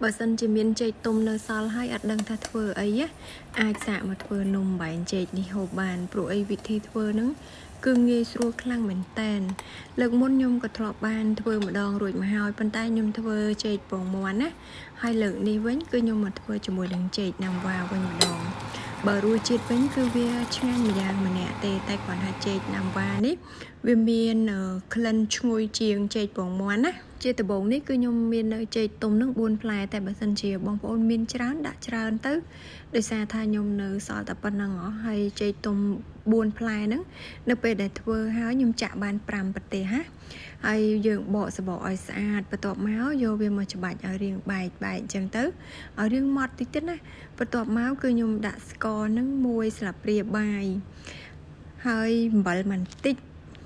បើសិនជាមានចេកទុំនៅសល់ហើយអត់ដឹងថាធ្វើអីអាចសាកមកធ្វើនំបែងចេកនេះហូបបានព្រោះអីវិធីធ្វើហ្នឹងគឺងាយស្រួលខ្លាំងមែនតែនលើកមុនខ្ញុំក៏ធ្លាប់បានធ្វើម្ដងរួចមកហើយប៉ុន្តែខ្ញុំធ្វើចេកពងមាន់ណាហើយលើកនេះវិញគឺខ្ញុំមកធ្វើជាមួយនឹងចេកណាំវ៉ាវិញម្ដងបើរសជាតិវិញគឺវាឆ្ងាញ់ម្យ៉ាងម្នាក់ទេតែគ្រាន់ថាចេកណាំវ៉ានេះវាមានក្លិនឈ្ងុយជាងចេកពងមាន់ណាជាដំបូងនេះគឺខ្ញុំមាននៅចេកទុំនឹង4ផ្លែតែបើសិនជាបងប្អូនមានច្រើនដាក់ច្រើនទៅដោយសារថាខ្ញុំនៅសល់តែប៉ុណ្្នឹងហើយចេកទុំ4ផ្លែហ្នឹងនៅពេលដែលធ្វើហើយខ្ញុំចាក់បាន5ប្រទេសហើយយើងបកសបកឲ្យស្អាតបន្ទាប់មកយកវាមកច្បាច់ឲ្យរាងបែកអញ្ចឹងទៅឲ្យរាងម៉ត់តិចទៀតណាបន្ទាប់មកគឺខ្ញុំដាក់ស្ករនឹង1ស្លាបព្រាបាយហើយអំបិលបន្តិច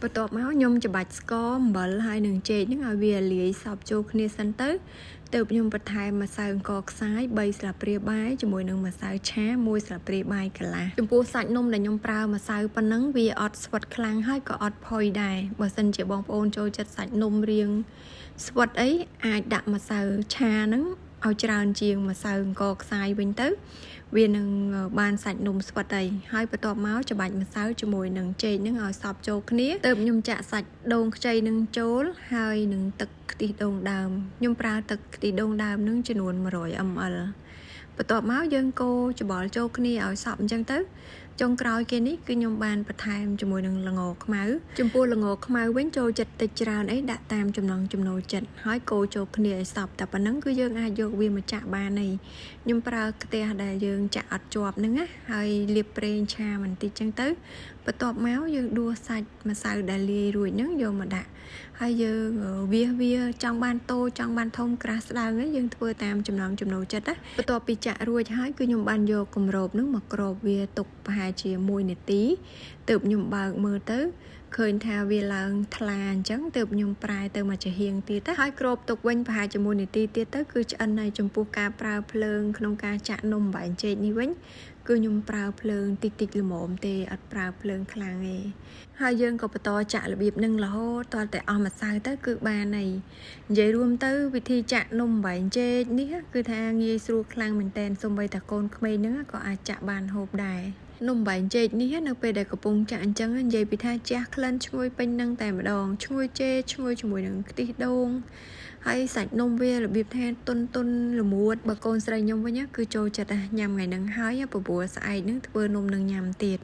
បន្ទាប់មកខ្ញុំច្របាច់ស្ករអំបិលហើយនឹងចេកហ្នឹងឲ្យវាលាយសព្វចូលគ្នាសិនទៅខ្ញុំបន្ថែមម្សៅអង្ករខ្សាយ3ស្លាបព្រាបាយជាមួយនឹងម្សៅឆា1ស្លាបព្រាបាយកន្លះចំពោះសាច់នំដែលខ្ញុំប្រើម្សៅប៉ុណ្ណឹងវាអត់ស្វិតខ្លាំងហើយក៏អត់ផុយដែរបើសិនជាបងប្អូនចូលចិត្តសាច់នំរាងស្វិតអីអាចដាក់ម្សៅឆាហ្នឹងឲ្យច្រើនជាងម្សៅអង្ករខ្សាយវិញទៅវានឹងបានសាច់នំស្វិតហើយបន្ទាប់មកច្របាច់ម្សៅជាមួយនឹងចេកនឹងឲ្យសព្វចូលគ្នាទើបខ្ញុំចាក់សាច់ដូងខ្ចីនឹងចូលហើយនឹងទឹកខ្ទិះដូងដើមខ្ញុំប្រើទឹកខ្ទិះដូងដើមនឹងចំនួន100 ml បន្ទាប់មកយើងកូរច្បល់ចូលគ្នាឲ្យសព្វអញ្ចឹងទៅចុងក្រោយគេនេះគឺខ្ញុំបានបន្ថែមជាមួយនឹងល្ងខ្មៅចំពោះល្ងខ្មៅវិញចូលចិត្តតិចច្រើនអីដាក់តាមចំណង់ចំណូលចិត្តហើយកូរចូលគ្នាឲ្យសព្វតែប៉ុណ្ណឹងគឺយើងអាចយកវាមកចាក់បានខ្ញុំប្រើខ្ទះដែលយើងចាក់អត់ជាប់ហ្នឹងហើយលាបប្រេងឆាបន្តិចអញ្ចឹងទៅបន្ទាប់មកយើងដួសសាច់ម្សៅដែលលាយរួចហ្នឹងយកមកដាក់ហើយយើងវាចង់បានតូចចង់បានធំក្រាស់ស្ដើងយើងធ្វើតាមចំណង់ចំណូលចិត្តបន្ទាប់ពីចាក់រួចហើយគឺខ្ញុំបានយកគម្របហ្នឹងមកគ្របវាទុកប្រហែលជា1នាទីទើបខ្ញុំបើកមើលទៅឃើញថាវាឡើងថ្លាអញ្ចឹងទើបខ្ញុំប្រែទៅមកចាហៀងទៀតហើយគ្របទុកវិញប្រហែលជា1នាទីទៀតទៅគឺឆ្អិនហើយចំពោះការប្រើភ្លើងក្នុងការចាក់នំបែងចេកនេះវិញគឺខ្ញុំប្រើភ្លើងតិចល្មមទេអត់ប្រើភ្លើងខ្លាំងទេហើយយើងក៏បន្តចាក់របៀបនឹងរហូតតតែអស់ម្សៅទៅគឺបានហើយនិយាយរួមទៅវិធីចាក់នំបែងចេកនេះគឺថាងាយស្រួលខ្លាំងមែនតើសូម្បីតែកូនក្មេងហ្នឹងក៏អាចចាក់បានហូបដែរនំបែងចេកនេះនៅពេលដែលកំពុងចាក់អញ្ចឹងនិយាយពីថាជះក្លិនឈ្ងុយពេញនឹងតែម្ដងឈ្ងុយចេកឈ្ងុយជាមួយនឹងខ្ទិះដូងហើយសាច់នំវារបៀបថាទុនល្មួតបើកូនស្រីខ្ញុំវិញគឺចូលចិត្តញ៉ាំថ្ងៃហ្នឹងហើយព្រោះស្អែកហ្នឹងធ្វើនំនឹងញ៉ាំទៀត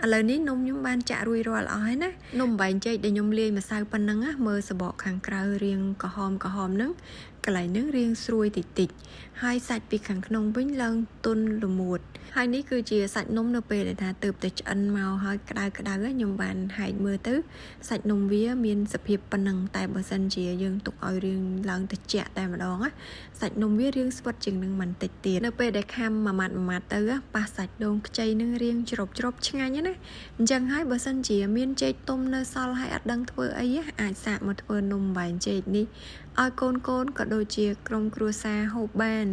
ឥឡូវនេះនំខ្ញុំបានចាក់រួចរាល់អស់ហើយណានំបែងចេកដែលខ្ញុំលាយម្សៅប៉ុណ្ណឹងមើលសបកខាងក្រៅរាងក្រហមហ្នឹងកន្លែងហ្នឹងរាងស្រួយតិចហើយសាច់ពីខាងក្នុងវិញឡើងទុនល្មួតហើយនេះគឺជាសាច់នំនៅពេលដែលថាទើបតែឆ្អិនមកហើយក្តៅខ្ញុំបានហែកមើលទៅសាច់នំវាមានសភាពប៉ុណ្ណឹងតែបើសិនជាយើងទុកឲ្យរាងឡើងត្រជាក់តែម្ដងសាច់នំវារាងស្វិតជាងនឹងបន្តិចទៀតនៅពេលដែលខាំមួយម៉ាត់ទៅប៉ះសាច់ដូងខ្ចីនឹងរាងច្រប់ឆ្ងាញ់ណាអញ្ចឹងហើយបើសិនជាមានចេកទុំនៅសល់ហើយអត់ដឹងធ្វើអីអាចសាកមកធ្វើនំបែងចេកនេះឲ្យកូនក៏ដូចជាក្រុមគ្រួសារហូបបាន